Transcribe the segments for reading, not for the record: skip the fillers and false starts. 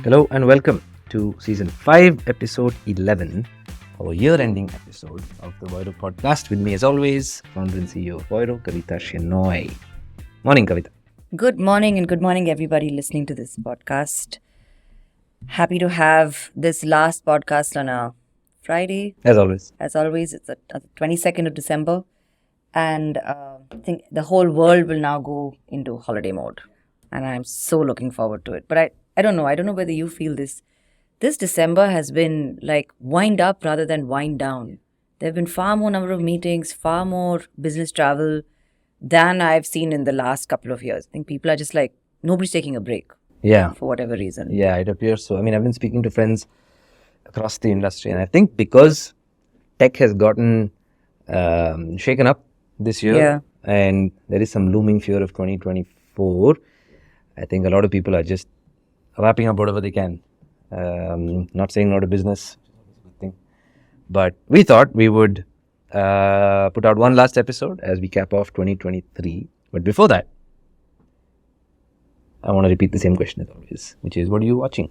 Hello and welcome to Season 5, Episode 11, our year-ending episode of the Voiro Podcast. With me as always, founder and CEO of Voiro, Kavita Shenoy. Morning, Kavita. Good morning and good morning everybody listening to this podcast. Happy to have this last podcast on a Friday. As always. As always, it's the 22nd of December. And I think the whole world will now go into holiday mode. And I'm so looking forward to it. But I don't know. I don't know whether you feel this. This December has been like wind up rather than wind down. There have been far more number of meetings, far more business travel than I've seen in the last couple of years. I think people are just like, nobody's taking a break. Yeah. For whatever reason. Yeah, it appears so. I mean, I've been speaking to friends across the industry, and I think because tech has gotten shaken up this year, and there is some looming fear of 2024, I think a lot of people are just wrapping up whatever they can. Not saying no to business, but we thought we would put out one last episode as we cap off 2023. But before that, I want to repeat the same question as always, which is, what are you watching?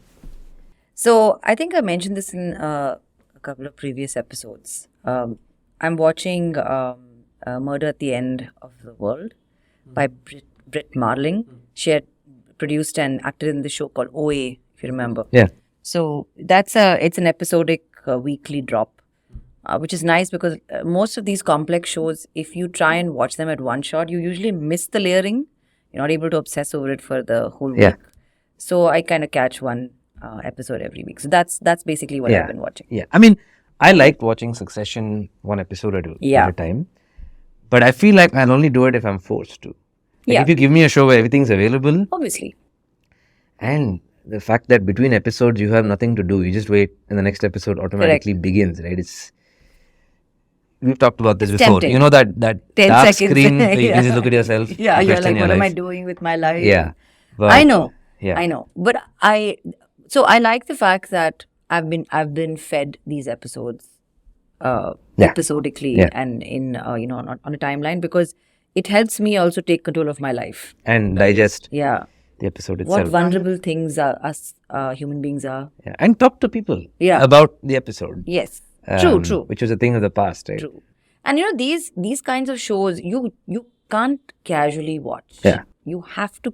So I think I mentioned this in a couple of previous episodes. I'm watching Murder at the End of the World by Britt Marling. She had produced and acted in the show called OA, if you remember. Yeah. So it's an episodic weekly drop, which is nice because most of these complex shows, if you try and watch them at one shot, you usually miss the layering. You're not able to obsess over it for the whole week. So I kind of catch one episode every week. So that's basically what I've been watching. Yeah. I mean, I liked watching Succession one episode at a time. But I feel like I'll only do it if I'm forced to. If you give me a show where everything's available. Obviously. And the fact that between episodes you have nothing to do. You just wait and the next episode automatically begins, right? We've talked about this before. Tempting. You know that 10 dark seconds. screen where you can just look at yourself. Yeah, you're like, what am I life. doing with my life? Yeah. But, I know. Yeah. I know. But I like the fact that I've been fed these episodes episodically and in on a timeline, because it helps me also take control of my life. And digest the episode itself. What vulnerable things us human beings are. Yeah. And talk to people about the episode. Yes. True. Which was a thing of the past, right? True. And these kinds of shows you can't casually watch. Yeah. You have to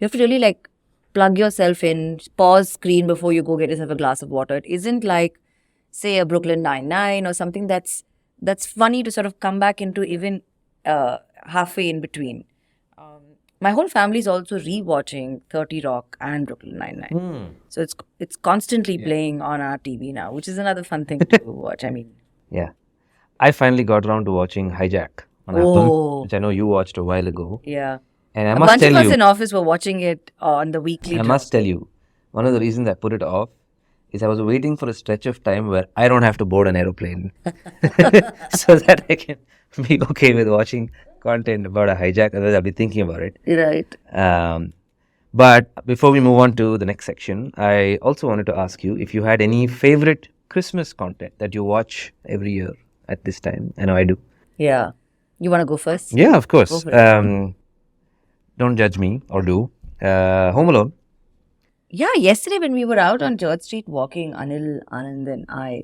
really like plug yourself in, pause screen before you go get yourself a glass of water. It isn't like, say, a Brooklyn Nine-Nine or something that's funny to sort of come back into even halfway in between. My whole family is also rewatching 30 Rock and Brooklyn Nine-Nine. So it's constantly playing on our TV now, which is another fun thing to watch. I mean, I finally got around to watching Hijack on Apple, which I know you watched a while ago. Yeah. And a bunch of us in office were watching it on the weekly. I must tell you, one of the reasons I put it off is I was waiting for a stretch of time where I don't have to board an aeroplane so that I can be okay with watching content about a hijack. Otherwise, I'll be thinking about it. Right. But before we move on to the next section, I also wanted to ask you if you had any favorite Christmas content that you watch every year at this time. I know I do. Yeah. You want to go first? Yeah, of course. Go for it. Don't judge me, or do. Home Alone. Yeah, yesterday when we were out on Church Street walking, Anand and I,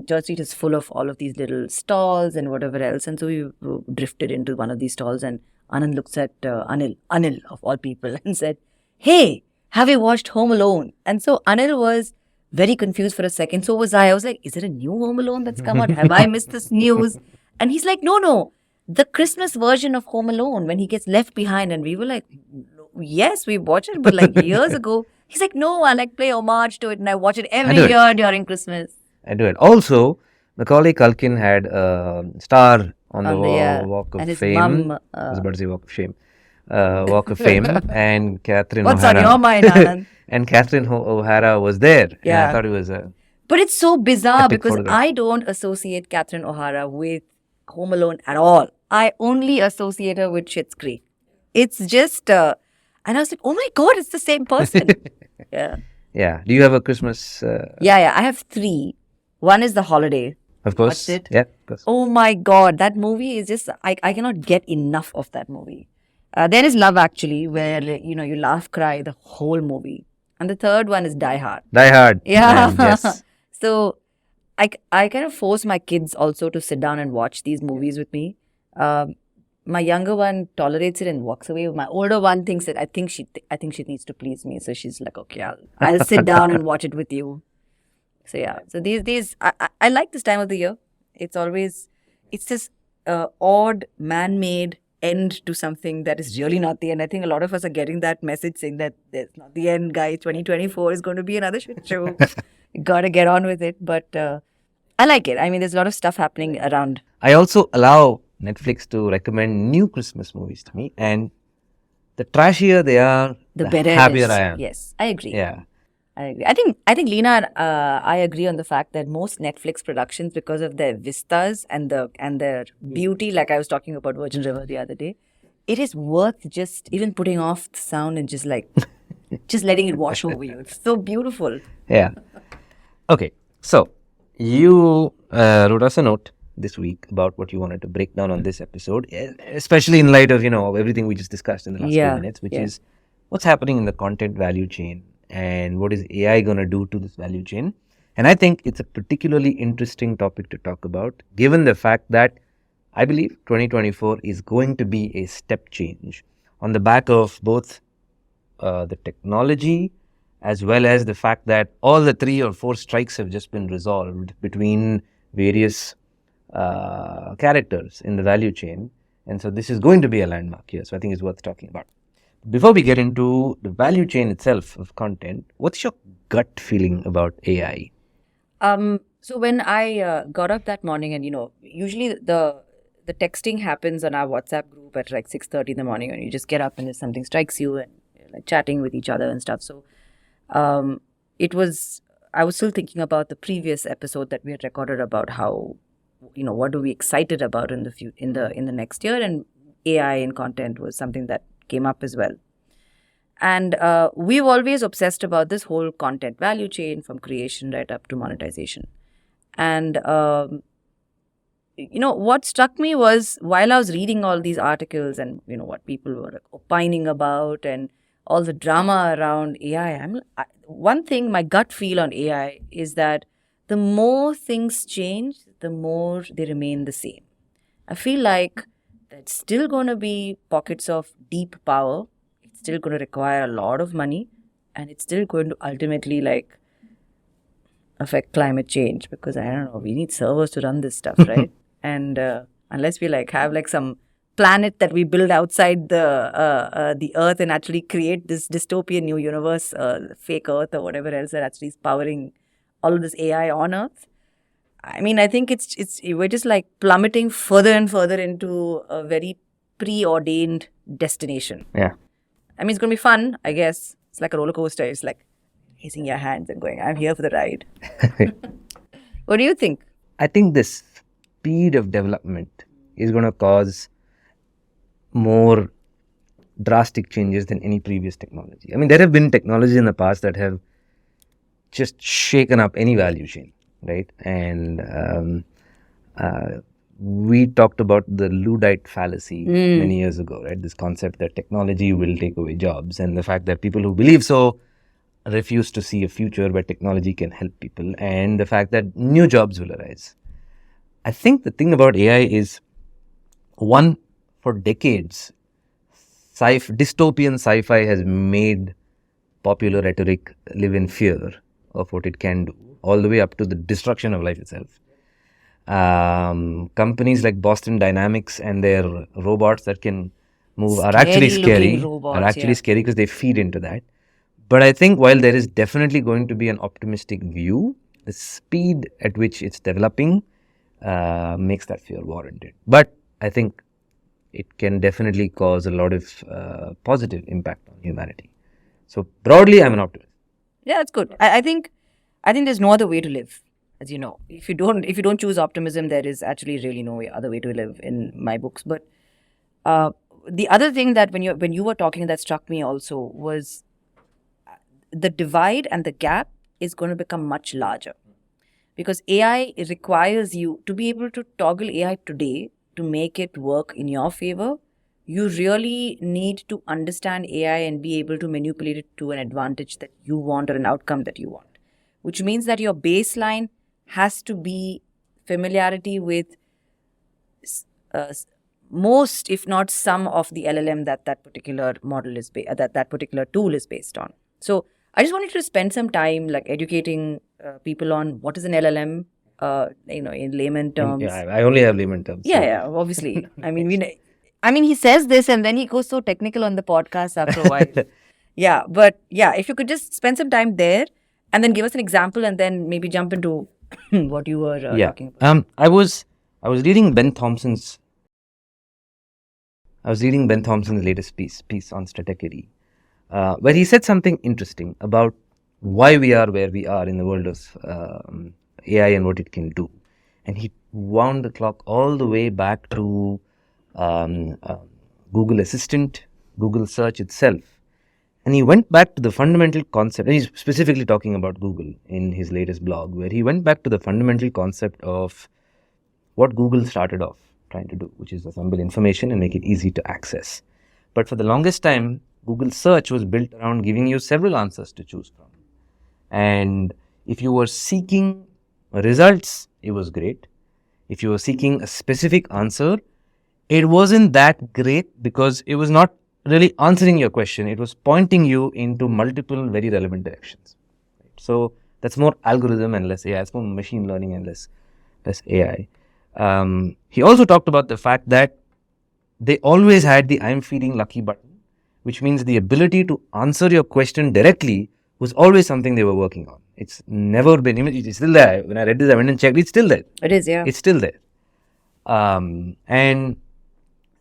Church Street is full of all of these little stalls and whatever else. And so we drifted into one of these stalls, and Anand looks at Anil of all people, and said, "Hey, have you watched Home Alone?" And so Anil was very confused for a second. So was I. I was like, is it a new Home Alone that's come out? Have I missed this news? And he's like, no. The Christmas version of Home Alone, when he gets left behind. And we were like, yes, we watched it, but like years ago. He's like, no, I like play homage to it and I watch it every year during Christmas. I do it. Also, Macaulay Culkin had a star on the Walk of Fame. Mum, I was about to say Walk of Shame. Walk of Fame. And Catherine What's O'Hara. on your mind, Anand? And Catherine O'Hara was there. Yeah. And I thought it was a... But it's so bizarre because photograph. I don't associate Catherine O'Hara with Home Alone at all. I only associate her with Schitt's Creek. It's just... and I was like, oh my God, it's the same person. Yeah. Do you have a Christmas... Yeah. I have 3. One is The Holiday. Of course. Watched it? Yeah, of course. Oh my God, that movie is just... I cannot get enough of that movie. Then is Love Actually, where you laugh, cry the whole movie. And the third one is Die Hard. Die Hard. Yeah. Man, yes. So I kind of force my kids also to sit down and watch these movies with me. My younger one tolerates it and walks away. My older one thinks that I think she needs to please me, so she's like, okay, I'll sit down and watch it with you. So yeah, so these I like this time of the year. It's this odd man-made end to something that is really not the end. I think a lot of us are getting that message saying that there's not the end, guys. 2024 is going to be another shit show. You got to get on with it. But I like it. I mean, there's a lot of stuff happening around. I also allow Netflix to recommend new Christmas movies to me, and the trashier they are, the better happier it is. I am. Yes, I agree. Yeah. I agree. I think Lena and I agree on the fact that most Netflix productions, because of their vistas and their beauty, like I was talking about Virgin River the other day, it is worth just even putting off the sound and just letting it wash over you. It's so beautiful. Yeah. Okay. So you wrote us a note this week about what you wanted to break down on this episode, especially in light of everything we just discussed in the last 2 minutes, which is what's happening in the content value chain and what is AI going to do to this value chain. And I think it's a particularly interesting topic to talk about, given the fact that I believe 2024 is going to be a step change on the back of both the technology as well as the fact that all the 3 or 4 strikes have just been resolved between various characters in the value chain. And so this is going to be a landmark here. So I think it's worth talking about. Before we get into the value chain itself of content, what's your gut feeling about AI? So when I got up that morning, and usually the texting happens on our WhatsApp group at like 6:30 in the morning, and you just get up and if something strikes you and you're like chatting with each other and stuff. So I was still thinking about the previous episode that we had recorded about how what are we excited about in the next year, and AI in content was something that came up as well. And we've always obsessed about this whole content value chain from creation right up to monetization. And what struck me was while I was reading all these articles and what people were opining about and all the drama around AI, one thing, my gut feel on AI is that the more things change, the more they remain the same. I feel like there's still going to be pockets of deep power. It's still going to require a lot of money, and it's still going to ultimately affect climate change, because I don't know, we need servers to run this stuff, right? And unless we have some planet that we build outside the Earth and actually create this dystopian new universe, fake Earth or whatever else that actually is powering all of this AI on Earth. I mean, I think we're just plummeting further and further into a very preordained destination. Yeah. I mean, it's going to be fun, I guess. It's like a roller coaster. It's like raising your hands and going, I'm here for the ride. What do you think? I think the speed of development is going to cause more drastic changes than any previous technology. I mean, there have been technologies in the past that have just shaken up any value chain, right? And we talked about the Luddite fallacy many years ago, right? This concept that technology will take away jobs, and the fact that people who believe so refuse to see a future where technology can help people, and the fact that new jobs will arise. I think the thing about AI is, one, for decades, dystopian sci-fi has made popular rhetoric live in fear of what it can do, all the way up to the destruction of life itself. Companies like Boston Dynamics and their robots that can move are actually scary. Scary because they feed into that. But I think while there is definitely going to be an optimistic view, the speed at which it's developing makes that fear warranted. But I think it can definitely cause a lot of positive impact on humanity. So broadly, I'm an optimist. Yeah, that's good. I think there's no other way to live, as you know. If you don't choose optimism, there is actually really no other way to live in my books. But the other thing that when you were talking that struck me also was the divide and the gap is going to become much larger, because AI requires you to be able to toggle AI today to make it work in your favor. you really need to understand AI and be able to manipulate it to an advantage that you want or an outcome that you want, which means that your baseline has to be familiarity with most, if not some, of the LLM that particular model is that particular tool is based on. So I just wanted to spend some time like educating people on what is an LLM, in layman terms. Yeah, I only have layman terms. Yeah, obviously. I mean, he says this and then he goes so technical on the podcast after a while. Yeah, but yeah, if you could just spend some time there and then give us an example and then maybe jump into what you were talking about. I was reading Ben Thompson's latest piece on Stratechery, where he said something interesting about why we are where we are in the world of AI and what it can do. And he wound the clock all the way back to Google Assistant, Google Search itself. And he went back to the fundamental concept, and he's specifically talking about Google in his latest blog, where he went back to the fundamental concept of what Google started off trying to do, which is assemble information and make it easy to access. But for the longest time, Google Search was built around giving you several answers to choose from. And if you were seeking results, it was great. If you were seeking a specific answer, it wasn't that great because it was not really answering your question. It was pointing you into multiple very relevant directions. So that's more algorithm and less AI. It's more machine learning and less AI. He also talked about the fact that they always had the I'm feeling lucky button, which means the ability to answer your question directly was always something they were working on. It's never been, it's still there. When I read this, I went and checked, it's still there. It is, yeah. It's still there. And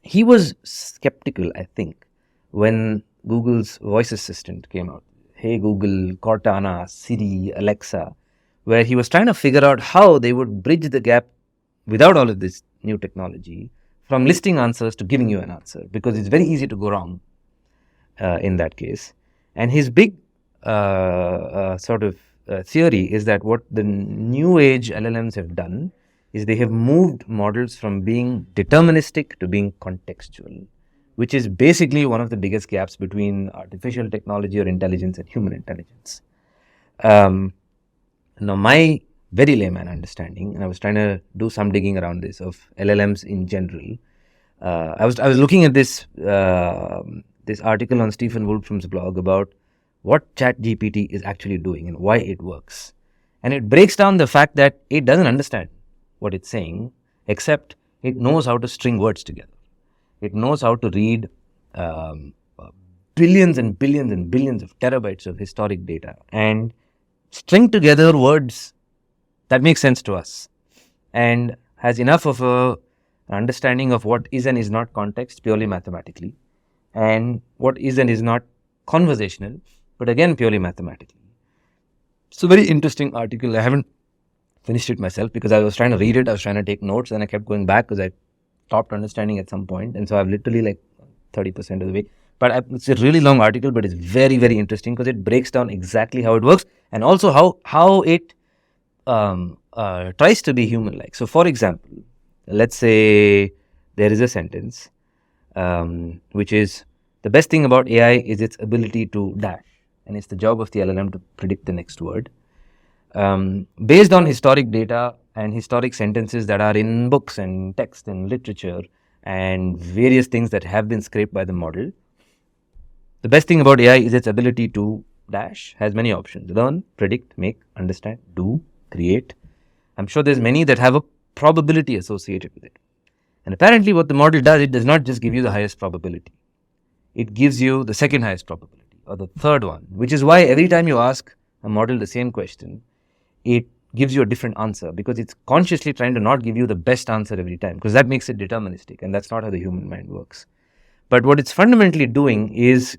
he was skeptical, I think, when Google's voice assistant came out. Hey Google, Cortana, Siri, Alexa, where he was trying to figure out how they would bridge the gap without all of this new technology from listing answers to giving you an answer, because it's very easy to go wrong in that case. And his big theory is that what the new age LLMs have done is they have moved models from being deterministic to being contextual, which is basically one of the biggest gaps between artificial technology or intelligence and human intelligence. Now, my very layman understanding, and I was trying to do some digging around this, of LLMs in general. I was looking at this article on Stephen Wolfram's blog about what ChatGPT is actually doing and why it works. And it breaks down the fact that it doesn't understand what it's saying, except it knows how to string words together. It knows how to read billions and billions and billions of terabytes of historic data and string together words that make sense to us, and has enough of an understanding of what is and is not context purely mathematically, and what is and is not conversational, but again purely mathematically. It's a very interesting article. I haven't finished it myself because I was trying to read it, I was trying to take notes, and I kept going back because I stopped understanding at some point, and so I've literally like 30% of the way. But it's a really long article, but it's very, very interesting because it breaks down exactly how it works, and also how it tries to be human-like. So, for example, let's say there is a sentence which is, the best thing about AI is its ability to dash, and it's the job of the LLM to predict the next word. Based on historic data and historic sentences that are in books and text and literature and various things that have been scraped by the model, the best thing about AI is its ability to dash, has many options: learn, predict, make, understand, do, create. I'm sure there's many that have a probability associated with it. And apparently what the model does, it does not just give you the highest probability. It gives you the second highest probability or the third one, which is why every time you ask a model the same question, it gives you a different answer, because it's consciously trying to not give you the best answer every time, because that makes it deterministic, and that's not how the human mind works. But what it's fundamentally doing is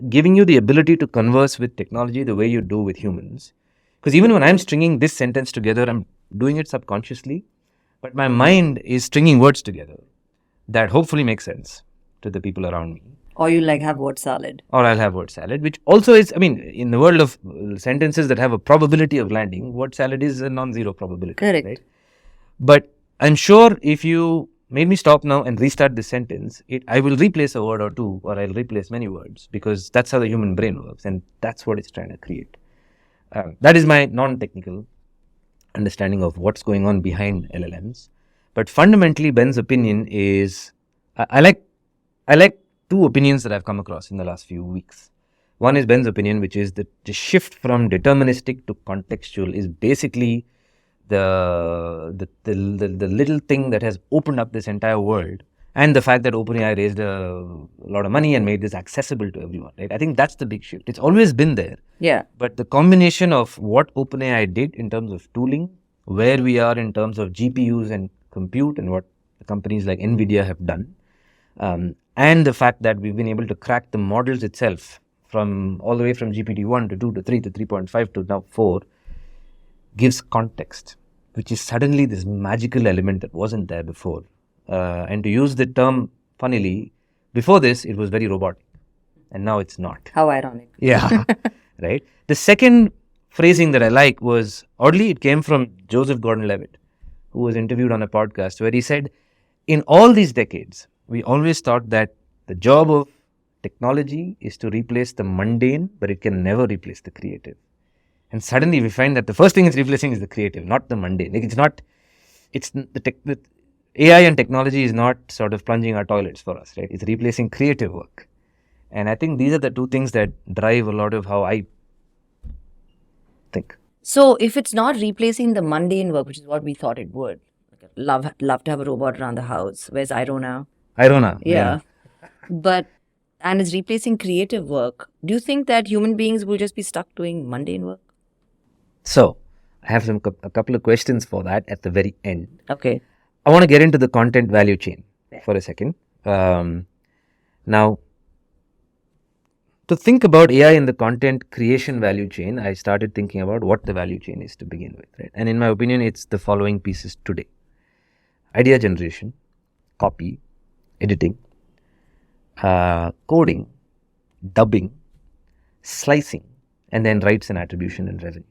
giving you the ability to converse with technology the way you do with humans. Because even when I'm stringing this sentence together, I'm doing it subconsciously, but my mind is stringing words together that hopefully make sense to the people around me. Or you like have word salad. Or I'll have word salad, which also is, I mean, in the world of sentences that have a probability of landing, word salad is a non-zero probability. Correct. Right? But I'm sure if you made me stop now and restart this sentence. I will replace a word or two, or I'll replace many words, because that's how the human brain works, and that's what it's trying to create. That is my non-technical understanding of what's going on behind LLMs. But fundamentally, Ben's opinion is, I like two opinions that I've come across in the last few weeks. One is Ben's opinion, which is that the shift from deterministic to contextual is basically the little thing that has opened up this entire world, and the fact that OpenAI raised a lot of money and made this accessible to everyone, right? I think that's the big shift. It's always been there. Yeah. But the combination of what OpenAI did in terms of tooling, where we are in terms of GPUs and compute, and what the companies like NVIDIA have done, and the fact that we've been able to crack the models itself from all the way from GPT-1 to 2 to 3 to 3.5 to now 4, gives context, which is suddenly this magical element that wasn't there before. And to use the term funnily, before this, it was very robotic, and now it's not. How ironic. Yeah, right. The second phrasing that I like was, oddly, it came from Joseph Gordon-Levitt, who was interviewed on a podcast, where he said, in all these decades, we always thought that the job of technology is to replace the mundane, but it can never replace the creative. And suddenly we find that the first thing it's replacing is the creative, not the mundane. The AI and technology is not sort of plunging our toilets for us, right? It's replacing creative work. And I think these are the two things that drive a lot of how I think. So if it's not replacing the mundane work, which is what we thought it would, love to have a robot around the house. Where's Irona? Yeah. And it's replacing creative work. Do you think that human beings will just be stuck doing mundane work? So I have a couple of questions for that at the very end. Okay. I want to get into the content value chain for a second. Now, to think about AI in the content creation value chain, I started thinking about what the value chain is to begin with, right? And in my opinion, it's the following pieces today: idea generation, copy, editing, coding, dubbing, slicing, and then rights and attribution and revenue.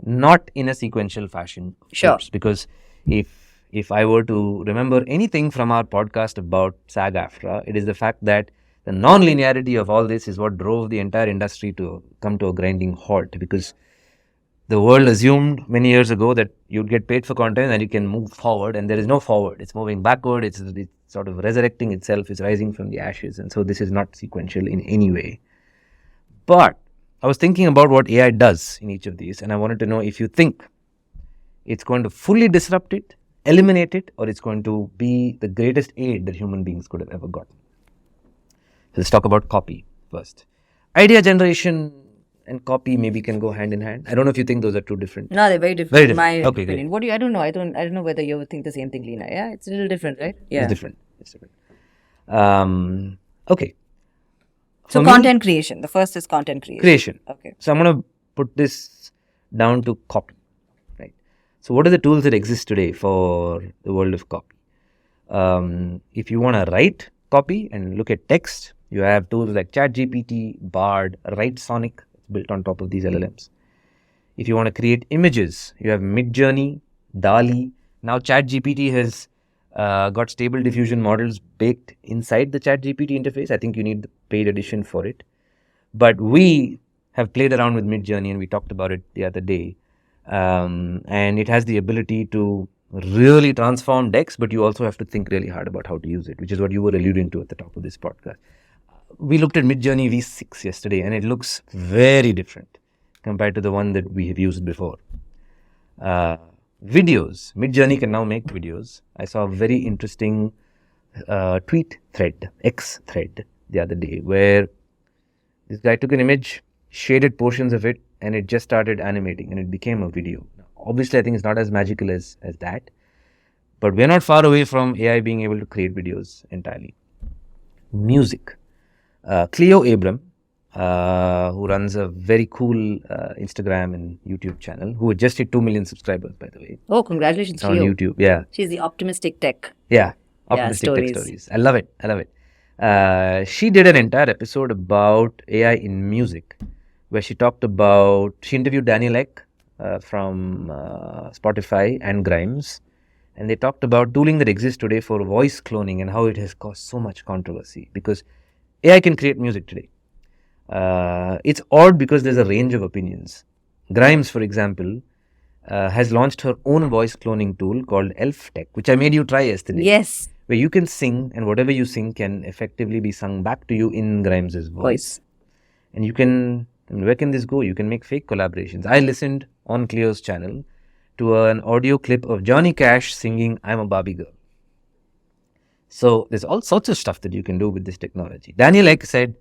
Not in a sequential fashion, sure. Course, because if I were to remember anything from our podcast about SAG-AFTRA, it is the fact that the non-linearity of all this is what drove the entire industry to come to a grinding halt, because the world assumed many years ago that you'd get paid for content and you can move forward, and there is no forward. It's moving backward. It's sort of resurrecting itself. It's rising from the ashes. And so this is not sequential in any way. But I was thinking about what AI does in each of these, and I wanted to know if you think it's going to fully disrupt it, eliminate it, or it's going to be the greatest aid that human beings could have ever gotten. So let's talk about copy first. Idea generation and copy maybe can go hand in hand. I don't know if you think those are two different. No, they're very different. Very different. My okay, opinion. Great. What do you? I don't know. I don't know whether you would think the same thing, Leena. Yeah, it's a little different, right? Yeah, it's different. Okay. So content creation. The first is content creation. Okay. So I'm going to put this down to copy, right? So what are the tools that exist today for the world of copy? If you want to write copy and look at text, you have tools like ChatGPT, Bard, WriteSonic, built on top of these LLMs. If you want to create images, you have Midjourney, DALL-E. Now ChatGPT has got stable diffusion models baked inside the ChatGPT interface. I think you need the paid edition for it. But we have played around with Midjourney, and we talked about it the other day. And it has the ability to really transform decks, but you also have to think really hard about how to use it, which is what you were alluding to at the top of this podcast. We looked at Midjourney V6 yesterday, and it looks very different compared to the one that we have used before. Videos. Midjourney can now make videos. I saw a very interesting tweet thread, X thread, the other day, where this guy took an image, shaded portions of it, and it just started animating, and it became a video. Obviously, I think it's not as magical as that, but we're not far away from AI being able to create videos entirely. Music. Cleo Abram, who runs a very cool Instagram and YouTube channel, who just hit 2 million subscribers, by the way. Oh, congratulations, on Cleo. YouTube. Yeah. She's the optimistic tech. Yeah. Optimistic tech stories. I love it. She did an entire episode about AI in music, where she interviewed Daniel Ek from Spotify and Grimes, And they talked about tooling that exists today for voice cloning and how it has caused so much controversy because AI can create music today. It's odd because there's a range of opinions. Grimes, for example, has launched her own voice cloning tool called Elf Tech, which I made you try yesterday. Yes. Where you can sing and whatever you sing can effectively be sung back to you in Grimes' voice. And you can, where can this go? You can make fake collaborations. I listened on Cleo's channel to an audio clip of Johnny Cash singing I'm a Barbie Girl. So there's all sorts of stuff that you can do with this technology. Daniel Ek said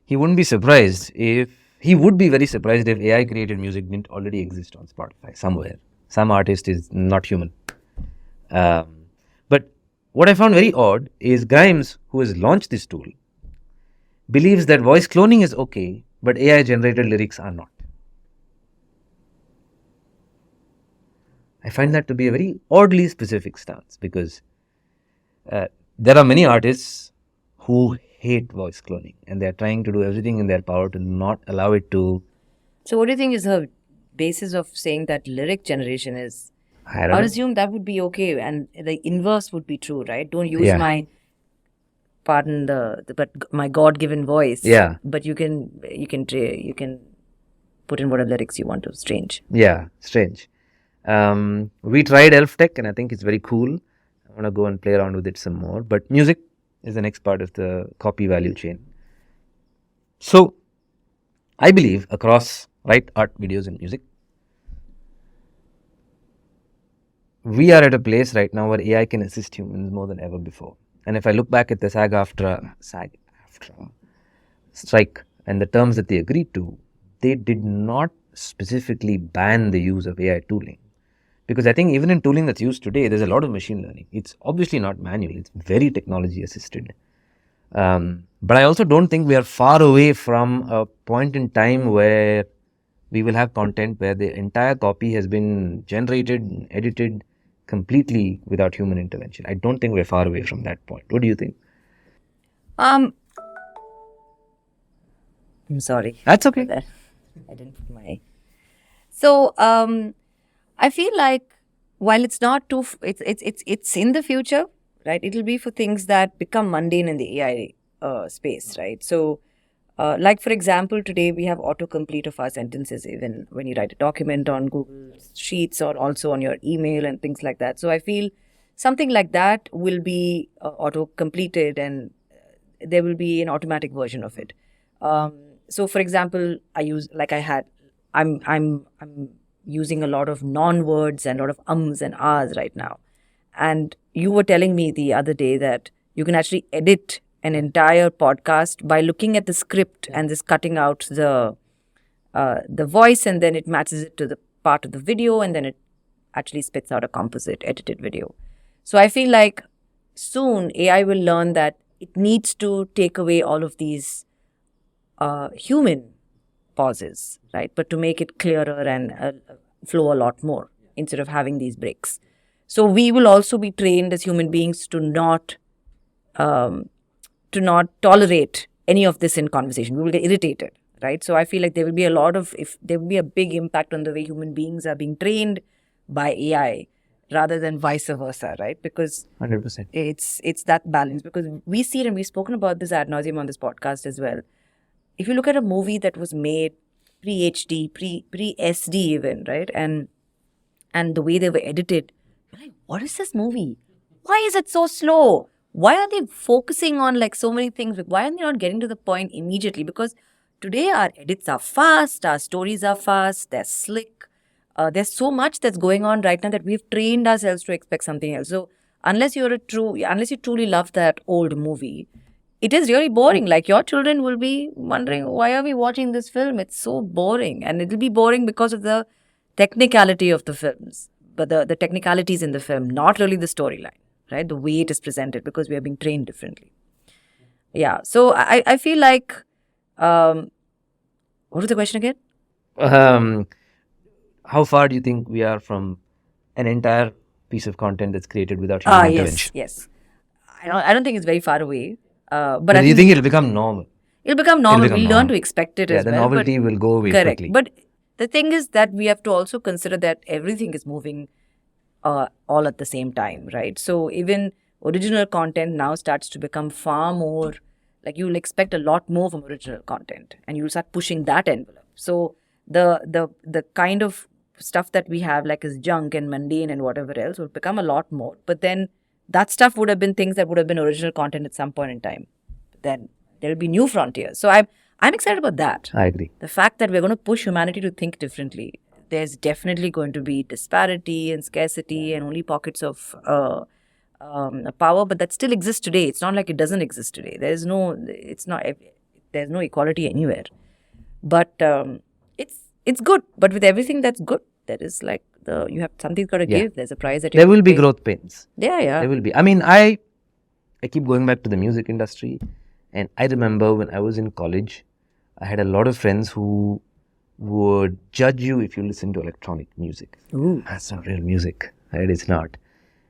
he wouldn't be surprised if, he would be very surprised if AI created music didn't already exist on Spotify somewhere. Some artist is not human. But what I found very odd is Grimes, who has launched this tool, believes that voice cloning is okay, but AI generated lyrics are not. I find that to be a very oddly specific stance because there are many artists who hate voice cloning and they're trying to do everything in their power to not allow it to. So what do you think is the basis of saying that lyric generation is? I would assume that would be okay and the inverse would be true, right? Don't use my, pardon but my God-given voice. Yeah. But you can put in whatever lyrics you want to. Strange. Yeah, strange. We tried Elf Tech and I think it's very cool. I want to go and play around with it some more. But music is the next part of the copy value chain. So, I believe across art, videos and music, we are at a place right now where AI can assist humans more than ever before. And if I look back at the SAG-AFTRA strike and the terms that they agreed to, they did not specifically ban the use of AI tooling. Because I think even in tooling that's used today, there's a lot of machine learning. It's obviously not manual. It's very technology assisted. But I also don't think we are far away from a point in time where we will have content where the entire copy has been generated and edited completely without human intervention. I don't think we're far away from that point. What do you think? I'm sorry. That's okay. I didn't put my... So, I feel like while it's not too... It's in the future, right? It'll be for things that become mundane in the AI space, right? So, like for example, today we have autocomplete of our sentences even when you write a document on Google Sheets or also on your email and things like that. So I feel something like that will be auto-completed and there will be an automatic version of it. So for example, I'm using a lot of non-words and a lot of ums and ahs right now. And you were telling me the other day that you can actually edit an entire podcast by looking at the script and just cutting out the voice and then it matches it to the part of the video and then it actually spits out a composite edited video. So I feel like soon AI will learn that it needs to take away all of these human pauses, right? But to make it clearer and flow a lot more instead of having these breaks. So we will also be trained as human beings to not tolerate any of this in conversation. We will get irritated, right? So I feel like there will be there will be a big impact on the way human beings are being trained by AI rather than vice versa, right? Because 100%. It's that balance. Because we see it and we've spoken about this ad nauseum on this podcast as well. If you look at a movie that was made pre-HD, pre-SD even, right? And the way they were edited, you're like, what is this movie? Why is it so slow? Why are they focusing on like so many things? Why are they not getting to the point immediately? Because today our edits are fast, our stories are fast, they're slick. There's so much that's going on right now that we've trained ourselves to expect something else. So unless you truly love that old movie, it is really boring. Like your children will be wondering, why are we watching this film? It's so boring. And it'll be boring because of the technicality of the films. But the technicalities in the film, not really the storyline, right? The way it is presented because we are being trained differently. Yeah. So I feel like, what was the question again? How far do you think we are from an entire piece of content that's created without human intervention? Yes. I don't think it's very far away. But do you think it'll become normal? It'll become normal. We'll learn to expect it as well. The novelty will go away correct. quickly. But the thing is that we have to also consider that everything is moving all at the same time, right? So even original content now starts to become far more, like you'll expect a lot more from original content, and you'll start pushing that envelope. So the kind of stuff that we have, like, is junk and mundane and whatever else, will become a lot more. But then that stuff would have been things that would have been original content at some point in time. Then there'll be new frontiers. So I'm excited about that. I agree. The fact that we're going to push humanity to think differently. There's definitely going to be disparity and scarcity and only pockets of power, but that still exists today. It's not like it doesn't exist today. There's no equality anywhere. But it's good. But with everything that's good, there is like you have something's got to give. There's a price that you there have will to be pay. growth pains. Yeah. There will be. I mean, I keep going back to the music industry, and I remember when I was in college, I had a lot of friends who would judge you if you listen to electronic music. Ooh. That's not real music. Right? It's not.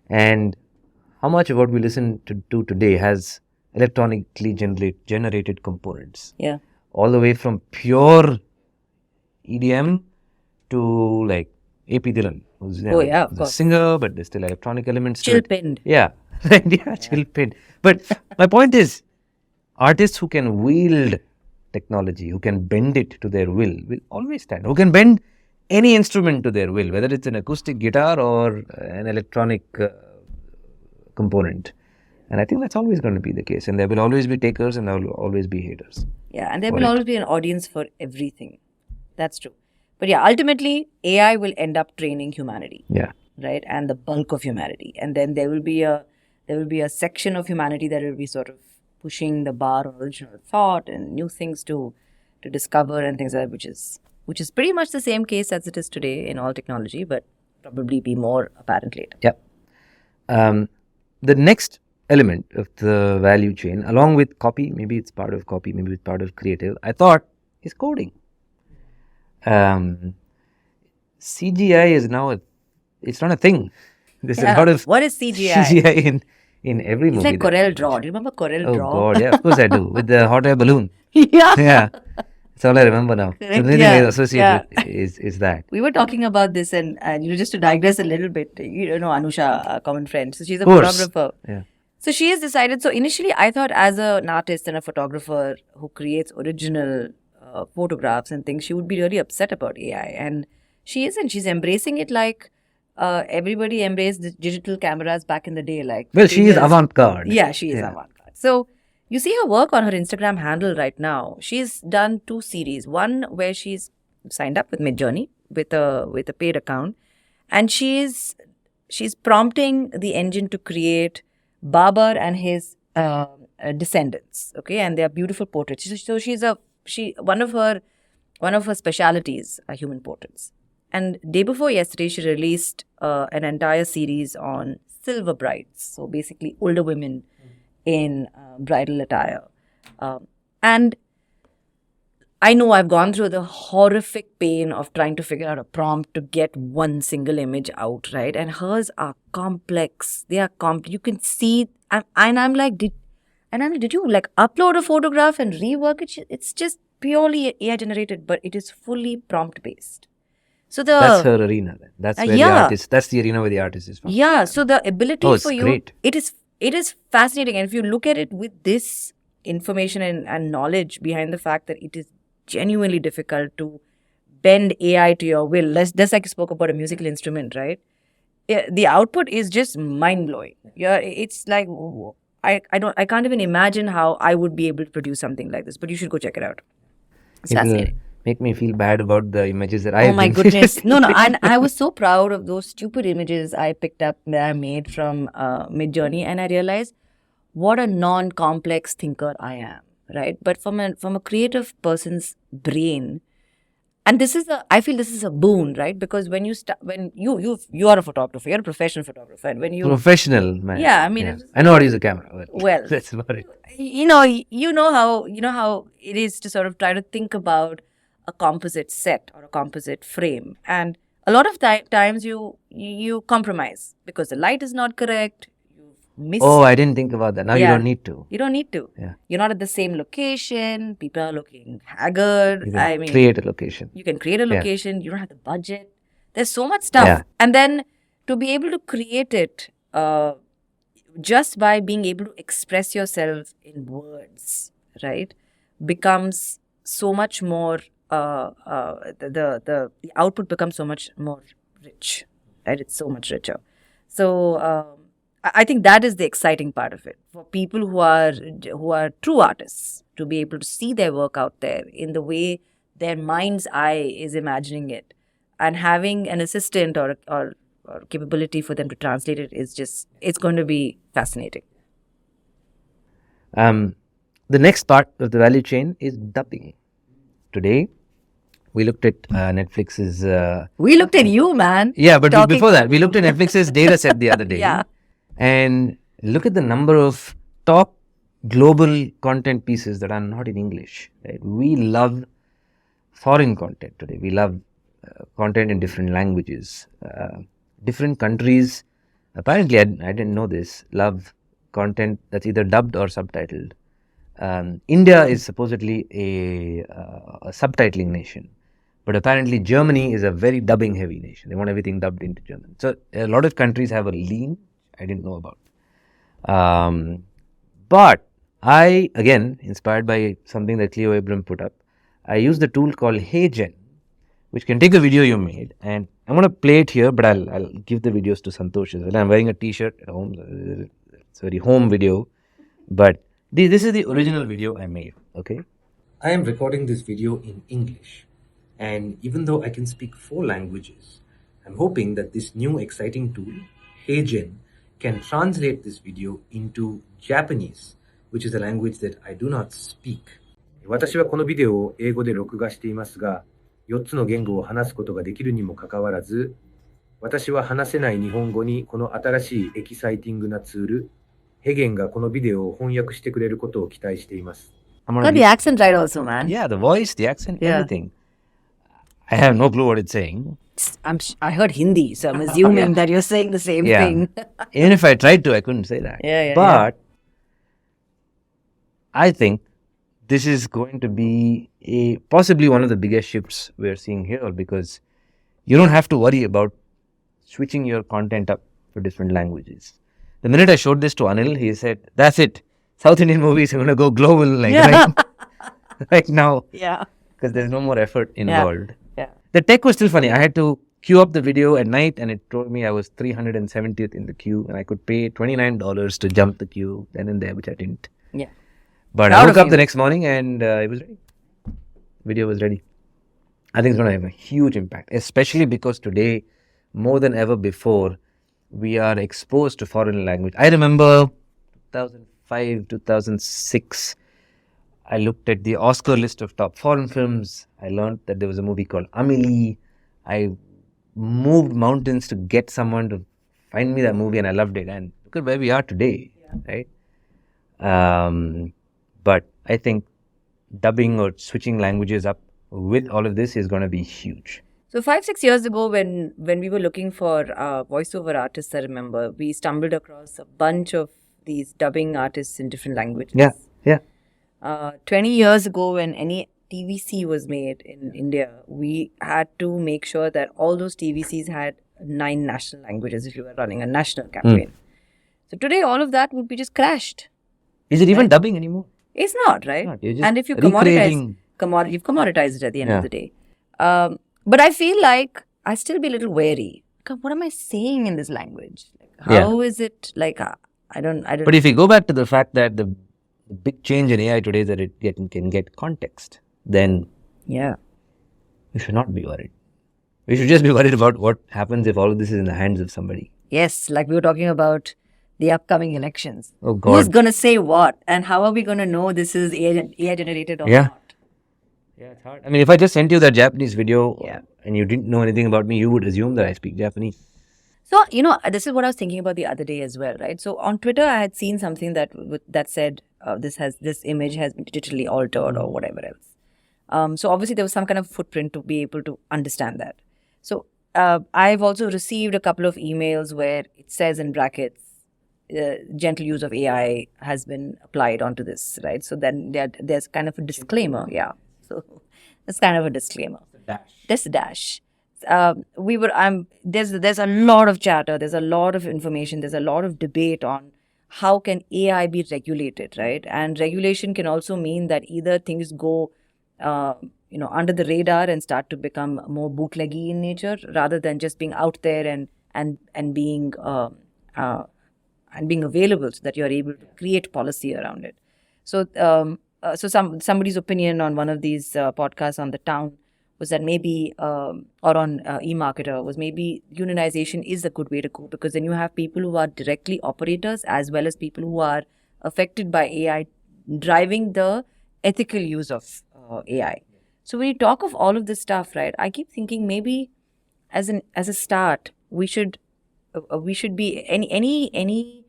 And how much of what we listen to today has electronically generated components? Yeah. All the way from pure EDM to like AP Dylan, who's Oh, yeah, of who's a course. singer, but there's still electronic elements to Chill it. pinned. Yeah, yeah, chill pinned. But my point is, artists who can wield technology, who can bend it to their will always stand. Who can bend any instrument to their will, whether it's an acoustic guitar or an electronic component. And I think that's always going to be the case. And there will always be takers and there will always be haters. Yeah, and there will always be an audience for everything. That's true. But yeah, ultimately, AI will end up training humanity. Yeah. Right? And the bulk of humanity. And then there will be a section of humanity that will be sort of pushing the bar on original thought and new things to discover and things like that, which is pretty much the same case as it is today in all technology, but probably be more apparent later. Yep. The next element of the value chain, along with copy, maybe it's part of copy, maybe it's part of creative, I thought, is coding. CGI is now it's not a thing. There's a lot of What is CGI? CGI in every movie. It's like Corel Draw. Do you remember Corel Oh Draw? God, yeah, of course I do. With the hot air balloon. Yeah. Yeah. That's all I remember now. So the only thing I associate with is that. We were talking about this, and just to digress a little bit, Anusha, a common friend. So she's a Course. photographer. Yeah. So she has decided. So initially, I thought as an artist and a photographer who creates original photographs and things, she would be really upset about AI, and she isn't. She's embracing it like everybody embraced the digital cameras back in the day. Like, Well, she is avant-garde. Yeah, she is avant-garde. So you see her work on her Instagram handle right now. She's done 2 series. One where she's signed up with Midjourney with a paid account, and she's prompting the engine to create Babar and his descendants. Okay, and they are beautiful portraits. So one of her specialities are human portraits. And day before yesterday, she released an entire series on silver brides. So basically, older women in bridal attire. And I know I've gone through the horrific pain of trying to figure out a prompt to get one single image out, right? And hers are complex. They are you can see, and I'm like, did you like upload a photograph and rework it? It's just purely AI generated, but it is fully prompt based. So that's her arena then. That's where the artist. That's the arena where the artist is from. Yeah. So the ability for you, great. it is fascinating. And if you look at it with this information and knowledge behind the fact that it is genuinely difficult to bend AI to your will, just like you spoke about a musical instrument, right? The output is just mind blowing. Yeah, it's like I can't even imagine how I would be able to produce something like this. But you should go check it out. It's fascinating. Make me feel bad about the images that I have Oh my been goodness. No. And I was so proud of those stupid images I picked up that I made from Midjourney, and I realized what a non-complex thinker I am, right? But from a creative person's brain, and I feel this is a boon, right? Because when you you are a photographer, you're a professional photographer, and when you professional man. Yeah, I mean, I know how to use a camera. Well, that's about it. You know how it is to sort of try to think about a composite set or a composite frame, and a lot of times you compromise because the light is not correct. You've missed. Oh, I didn't think about that. Now you don't need to. You don't need to. Yeah. You're not at the same location. People are looking haggard. You can create a location. You can create a location. You don't have the budget. There's so much stuff. Yeah. And then to be able to create it just by being able to express yourself in words, right, becomes so much more, the output becomes so much more rich, right? It's so much richer. So I think that is the exciting part of it for people who are true artists, to be able to see their work out there in the way their mind's eye is imagining it, and having an assistant or capability for them to translate it is just, it's going to be fascinating. The next part of the value chain is dubbing. Today, we looked at Netflix's... We looked at you, man. Yeah, but before that, we looked at Netflix's data set the other day. Yeah. And look at the number of top global content pieces that are not in English. Right? We love foreign content today. We love content in different languages. Different countries, apparently, I didn't know this, love content that's either dubbed or subtitled. India is supposedly a subtitling nation, but apparently Germany is a very dubbing heavy nation. They want everything dubbed into German. So a lot of countries have a lean I didn't know about. But I, again, inspired by something that Cleo Abram put up, I used a tool called HeyGen, which can take a video you made, and I'm going to play it here, but I'll give the videos to Santosh as well. I'm wearing a t-shirt at home. It's a very home video, but this is the original video I made, okay? I am recording this video in English, and even though I can speak 4 languages, I'm hoping that this new exciting tool, HeyGen, can translate this video into Japanese, which is a language that I do not speak. 私はこのビデオを英語で録画していますが、4つの言語を話すことができるにもかかわらず、私は話せない日本語にこの新しいエキサイティングなツール、ヘゲンがこのビデオを翻訳してくれることを期待しています。Got the accent right also, man. Yeah, the voice, the accent, everything. I have no clue what it's saying. I heard Hindi, so I'm assuming that you're saying the same thing. Even if I tried to, I couldn't say that. But I think this is going to be possibly one of the biggest shifts we're seeing here, because you don't have to worry about switching your content up for different languages. The minute I showed this to Anil, he said, that's it. South Indian movies are going to go global right now. Yeah. Because there's no more effort involved. Yeah. The tech was still funny. I had to queue up the video at night, and it told me I was 370th in the queue, and I could pay $29 to jump the queue then and there, which I didn't. Yeah. But I woke up the next morning and it was ready. Video was ready. I think it's going to have a huge impact, especially because today, more than ever before, we are exposed to foreign language. I remember 2005, 2006, I looked at the Oscar list of top foreign films. I learned that there was a movie called Amelie. I moved mountains to get someone to find me that movie, and I loved it. And look at where we are today, right? But I think dubbing or switching languages up with all of this is going to be huge. So 5-6 years ago, when we were looking for voiceover artists, I remember we stumbled across a bunch of these dubbing artists in different languages. Yeah. 20 years ago, when any TVC was made in India, we had to make sure that all those TVCs had 9 national languages if you were running a national campaign. So today, all of that would be just crashed. Is it even dubbing anymore? It's not, right? And if you you've commoditized it at the end of the day. But I feel like I still be a little wary. What am I saying in this language? How is it like? I don't. But if you go back to the fact that the big change in AI today is that it can get context, then we should not be worried. We should just be worried about what happens if all of this is in the hands of somebody. Yes, like we were talking about the upcoming elections. Oh God. Who's going to say what? And how are we going to know this is AI generated or not? Yeah, it's hard. I mean, if I just sent you that Japanese video and you didn't know anything about me, you would assume that I speak Japanese. So, this is what I was thinking about the other day as well, right? So on Twitter, I had seen something that said this image has been digitally altered or whatever else. So obviously there was some kind of footprint to be able to understand that. So I've also received a couple of emails where it says in brackets, gentle use of AI has been applied onto this, right? So then there's kind of a disclaimer. Yeah. So it's kind of a disclaimer. There's a dash. there's a lot of chatter, there's a lot of information, there's a lot of debate on how can AI be regulated, right? And regulation can also mean that either things go, under the radar and start to become more bootleggy in nature, rather than just being out there and being available, so that you are able to create policy around it. So, somebody's opinion on one of these podcasts on the town was that maybe, or on eMarketer, was maybe unionization is a good way to go, because then you have people who are directly operators as well as people who are affected by AI driving the ethical use of AI. So when you talk of all of this stuff, right, I keep thinking maybe as a start, we should be any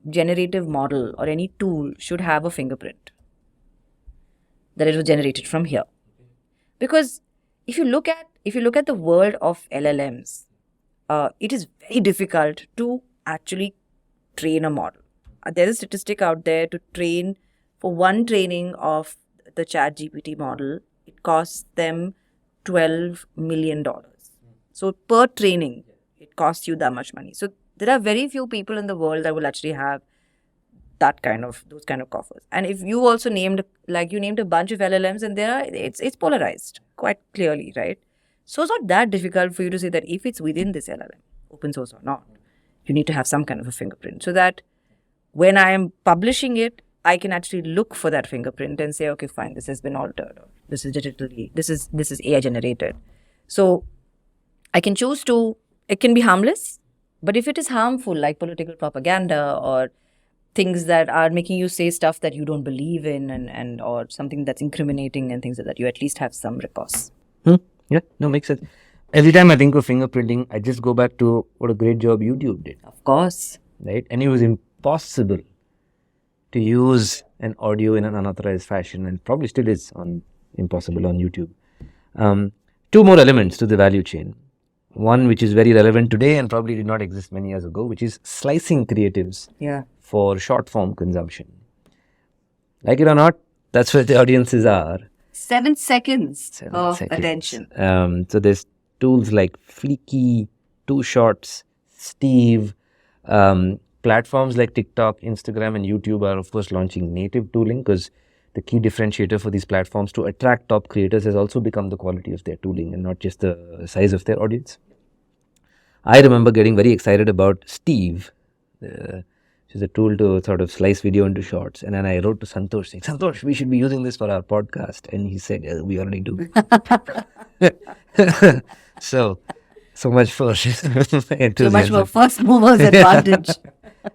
generative model or any tool should have a fingerprint that it was generated from here. Because if you look at the world of LLMs, it is very difficult to actually train a model. There is a statistic out there to train, for one training of the ChatGPT model, it costs them $12 million. So per training, it costs you that much money. So there are very few people in the world that will actually have those kind of coffers. And if you also named a bunch of LLMs, and it's polarized quite clearly, right? So it's not that difficult for you to say that if it's within this LLM, open source or not, you need to have some kind of a fingerprint, so that when I am publishing it, I can actually look for that fingerprint and say, okay, fine, this has been altered, or this is AI generated. So I can choose to. It can be harmless, but if it is harmful, like political propaganda or things that are making you say stuff that you don't believe in, and or something that's incriminating and things like that, you at least have some recourse. Yeah, no, makes sense. Every time I think of fingerprinting, I just go back to what a great job YouTube did. Of course. Right? And it was impossible to use an audio in an unauthorized fashion, and probably still is impossible on YouTube. Two more elements to the value chain. One which is very relevant today and probably did not exist many years ago, which is slicing creatives for short form consumption. Like it or not, that's where the audiences are. 7 seconds of attention. So there's tools like Fleeky, Two Shots, Steve. Platforms like TikTok, Instagram, and YouTube are of course launching native tooling, because the key differentiator for these platforms to attract top creators has also become the quality of their tooling and not just the size of their audience. I remember getting very excited about Steve, which is a tool to sort of slice video into shorts. And then I wrote to Santosh saying, Santosh, we should be using this for our podcast. And he said, we already do. So much for enthusiasm. So much for first mover's advantage.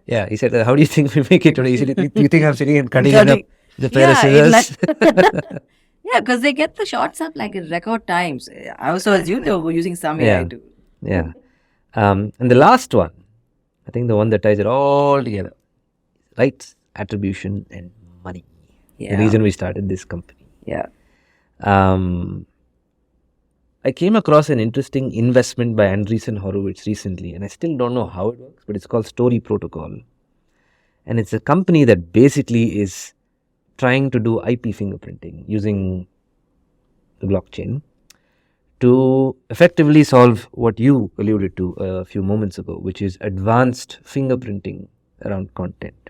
Yeah, he said, how do you think we make it today? He said, do you think I'm sitting and cutting it up? The pair of scissors. Yeah, because they get the shots up like in record times. I also assume they were using some AI too. Yeah. And the last one, I think the one that ties it all together, rights, attribution, and money. Yeah. The reason we started this company. Yeah. I came across an interesting investment by Andreessen Horowitz recently, and I still don't know how it works, but it's called Story Protocol. And it's a company that basically is trying to do IP fingerprinting using the blockchain to effectively solve what you alluded to a few moments ago, which is advanced fingerprinting around content.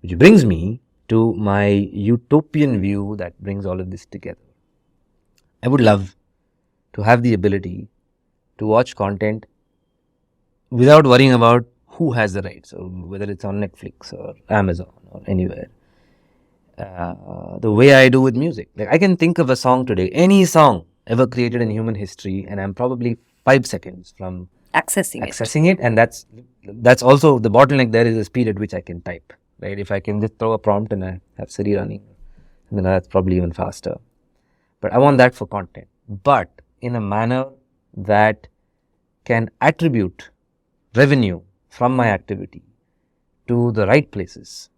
Which brings me to my utopian view that brings all of this together. I would love to have the ability to watch content without worrying about who has the rights, or whether it's on Netflix or Amazon or anywhere. The way I do with music. Like I can think of a song today, any song ever created in human history, and I'm probably 5 seconds from accessing it. And that's also the bottleneck. There is a speed at which I can type, right? If I can just throw a prompt and I have Siri running, then that's probably even faster. But I want that for content, but in a manner that can attribute revenue from my activity to the right places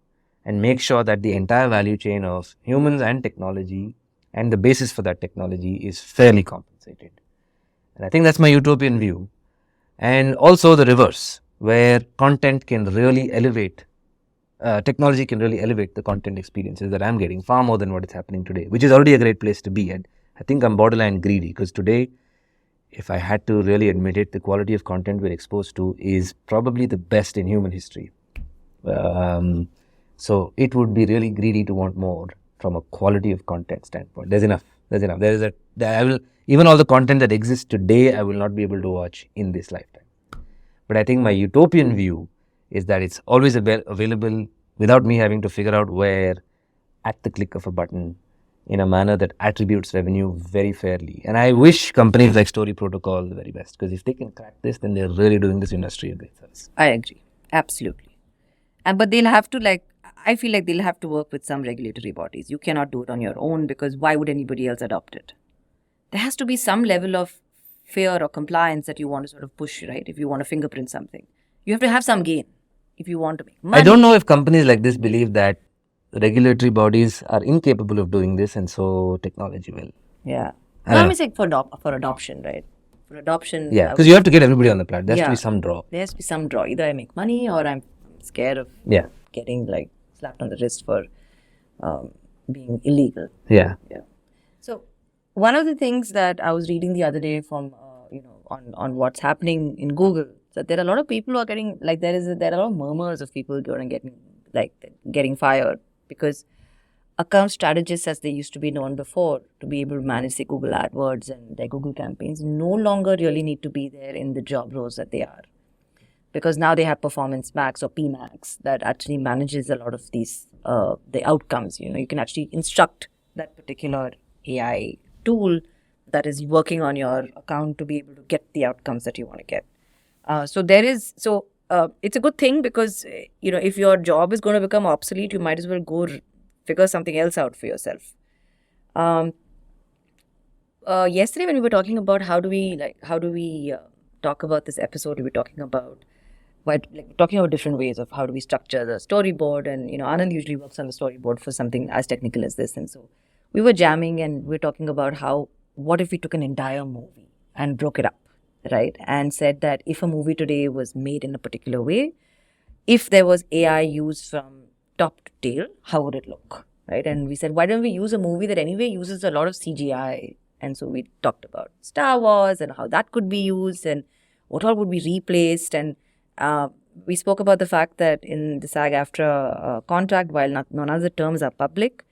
and make sure that the entire value chain of humans and technology and the basis for that technology is fairly compensated. And I think that's my utopian view. And also the reverse, where content can really elevate, technology can really elevate the content experiences that I'm getting far more than what is happening today, which is already a great place to be. And I think I'm borderline greedy, because today if I had to really admit it, the quality of content we're exposed to is probably the best in human history. So it would be really greedy to want more from a quality of content standpoint. There's enough. Even all the content that exists today, I will not be able to watch in this lifetime. But I think my utopian view is that it's always available without me having to figure out where at the click of a button in a manner that attributes revenue very fairly. And I wish companies like Story Protocol the very best, because if they can crack this, then they're really doing this industry a great service. I agree. Absolutely. But they'll have to I feel like they'll have to work with some regulatory bodies. You cannot do it on your own, because why would anybody else adopt it? There has to be some level of fear or compliance that you want to sort of push, right? If you want to fingerprint something, you have to have some gain if you want to make money. I don't know if companies like this believe that regulatory bodies are incapable of doing this, and so technology will. Yeah. I'm saying for adoption, right? For adoption. Yeah, because you have to get everybody on the platform. There has to be some draw. There has to be some draw. Either I make money, or I'm scared of getting slapped on the wrist for being illegal. Yeah. So one of the things that I was reading the other day from on what's happening in Google, that there are a lot of people who are getting there are a lot of murmurs of people getting fired, because account strategists, as they used to be known before, to be able to manage the Google AdWords and their Google campaigns, no longer really need to be there in the job roles that they are. Because now they have Performance Max or PMax that actually manages a lot of these, the outcomes. You can actually instruct that particular AI tool that is working on your account to be able to get the outcomes that you want to get. It's a good thing, because, if your job is going to become obsolete, you might as well go figure something else out for yourself. Yesterday when we were talking about how do we talk about this episode, we were talking about different ways of how do we structure the storyboard, and Anand usually works on the storyboard for something as technical as this, and so we were jamming and we were talking about what if we took an entire movie and broke it up, right, and said that if a movie today was made in a particular way, if there was AI used from top to tail, how would it look, right? And we said, why don't we use a movie that anyway uses a lot of CGI? And so we talked about Star Wars and how that could be used and what all would be replaced. And we spoke about the fact that in the SAG-AFTRA contract, while none of the terms are public,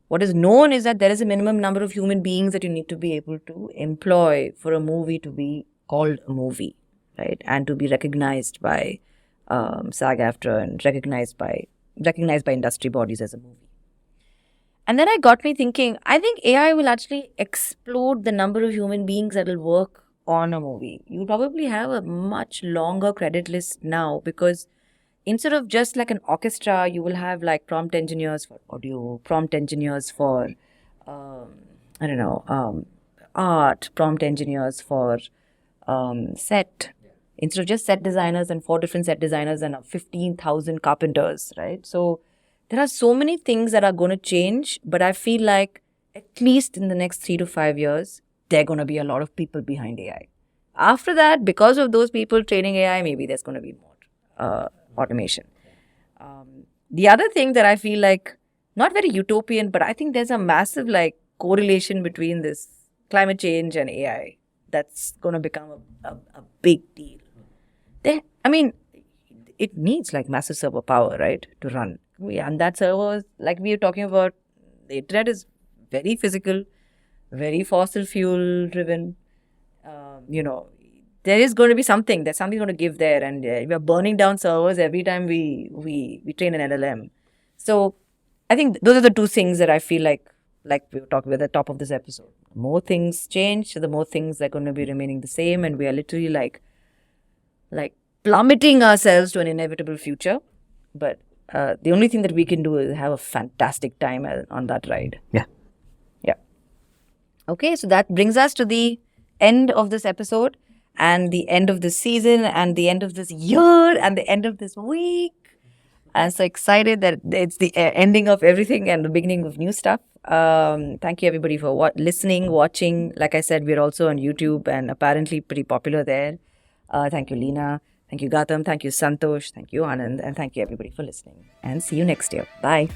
what is known is that there is a minimum number of human beings that you need to be able to employ for a movie to be called a movie, right? And to be recognized by SAG-AFTRA and recognized by industry bodies as a movie. And then it got me thinking, I think AI will actually explode the number of human beings that will work on a movie. You'll probably have a much longer credit list now, because instead of just like an orchestra, you will have like prompt engineers for audio, prompt engineers for, art, prompt engineers for set. Instead of just set designers and 4 different set designers and 15,000 carpenters, right? So there are so many things that are going to change, but I feel like at least in the next 3 to 5 years, there are going to be a lot of people behind AI. After that, because of those people training AI, maybe there's going to be more automation. The other thing that I feel like, not very utopian, but I think there's a massive correlation between this climate change and AI that's going to become a big deal. It needs massive server power, right, to run. And that server, like we were talking about, the internet is very physical, very fossil fuel driven. There is going to be something. There's something going to give there, and we are burning down servers every time we train an LLM. So I think those are the two things that I feel like we were talking about at the top of this episode. More things change, the more things are going to be remaining the same, and we are literally like plummeting ourselves to an inevitable future. But the only thing that we can do is have a fantastic time on that ride. Yeah. Okay, so that brings us to the end of this episode, and the end of this season, and the end of this year, and the end of this week. I'm so excited that it's the ending of everything and the beginning of new stuff. Thank you everybody for listening, watching. Like I said, we're also on YouTube and apparently pretty popular there. Thank you, Leena. Thank you, Gautam. Thank you, Santosh. Thank you, Anand. And thank you everybody for listening. And see you next year. Bye.